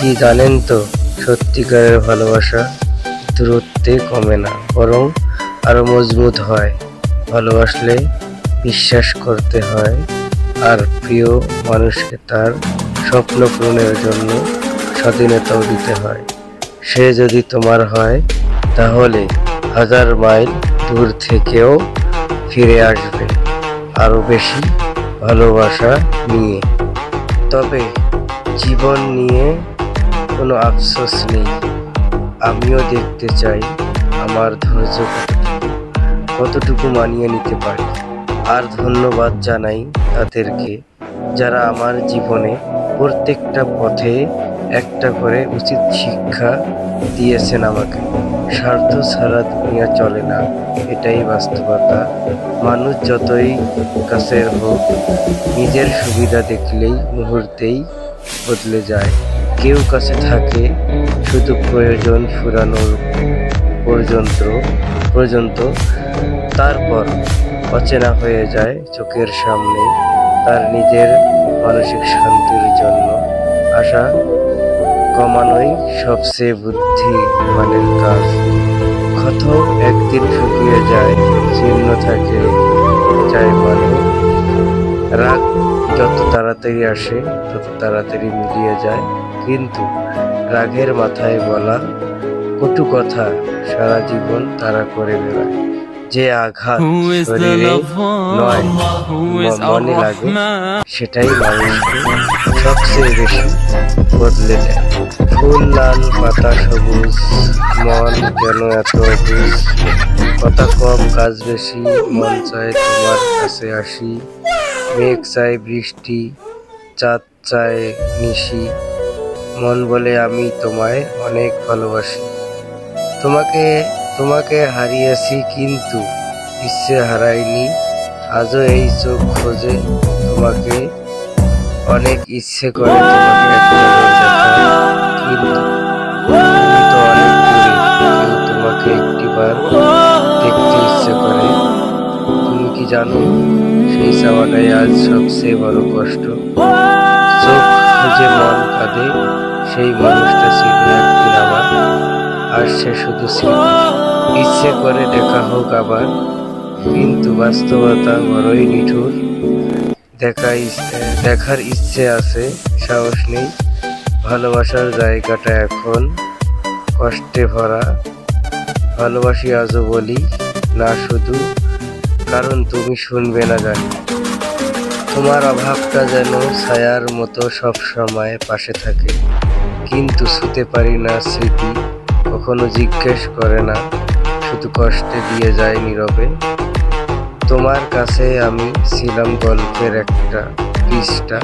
কি জানেন তো, সত্যিকারের ভালোবাসা দূরত্বে কমে না, বরং আরো মজবুত হয়। ভালোবাসলে বিশ্বাস করতে হয়, আর প্রিয় মানুষকে তার স্বপ্ন পূরণের জন্য স্বাধীনতাও দিতে হয়। সে যদি তোমার হয়, তাহলে 1000 মাইল দূর থেকেও ফিরে আসবে আরো বেশি ভালোবাসা নিয়ে। তবে জীবন নিয়ে কোনো আফসোস নেই। আমিও দেখতে চাই আমার ধৈর্য কতটুকু মানিয়ে নিতে পারি। আর ধন্যবাদ জানাই তাদেরকে, যারা আমার জীবনে প্রত্যেকটা পথে একটা করে উচিত শিক্ষা দিয়েছেন আমাকে। স্বার্থ ছাড়া দুনিয়া চলে না, এটাই বাস্তবতা। মানুষ যতই কাছের হোক, নিজের সুবিধা দেখলেই মুহূর্তেই বদলে যায়। কেউ কাছে থাকে শুধু প্রয়োজন ফুরানোর পর্যন্ত, তারপর অচেনা হয়ে যায় চোখের সামনে। তার নিজের মানসিক শান্তির জন্য আশা কমানোই সবচেয়ে বুদ্ধিমানের কাজ। ক্ষত একদিন শুকিয়ে যায়, চিহ্ন থাকে যায় মানে। রাগ যত তাড়াতাড়ি আসে তত তাড়াতাড়ি মিলিয়ে যায়, কিন্তু রাগের মাথায় বলা কটু কথা সারা জীবন তারা করে বেড়ায়। যে আঘাত শরীরে নয় মনে লাগে, সেটাই মানুষকে সবচেয়ে বেশি বদলে দেয়। ফুল লাল, পাতা সবুজ, মন কেন এত অবুঝ। কথা কম কাজ বেশি, মন চায় তোমার কাছে আসি। মেঘ চায় বৃষ্টি, চাঁদ চায় নিশি। মন বলে আমি তোমায় অনেক ভালোবাসি। তোমাকে হারিয়েছি কিন্তু ইচ্ছে হারাইনি। আজও এই চোখ খোঁজে তোমাকে, অনেক ইচ্ছে করে তোমাকে এক নজর দেখার। কিন্তু তুমি তো অনেক দূরে, কেউ তোমাকে একটিবার দেখতে ইচ্ছে করে। তুমি কি জানো, সেই চাওয়াটাই আজ সবচেয়ে বড় কষ্ট। চোখ খুঁজে মন কাঁদে, সেই মানুষটা ছিল একদিন আমার, আর সে শুধু স্মৃতি। ইচ্ছে করে দেখা হোক আবার, কিন্তু বাস্তবতা বড়ই নিঠুর। দেখার ইচ্ছে আছে, সাহস নেই। ভালোবাসার জায়গাটা এখন কষ্টে ভরা। ভালোবাসি আজও বলি না শুধু কারণ তুমি শুনবে না জানি। তোমার অভাবটা যেন ছায়ার মতো সব সময় পাশে থাকে, কিন্তু ছুতে পারি না স্মৃতি। কখনো জিজ্ঞেস করে না, শুধু কষ্টে দিয়ে যায় নীরবে। তোমার কাছে আমি ছিলাম গল্পের একটা পৃষ্ঠা।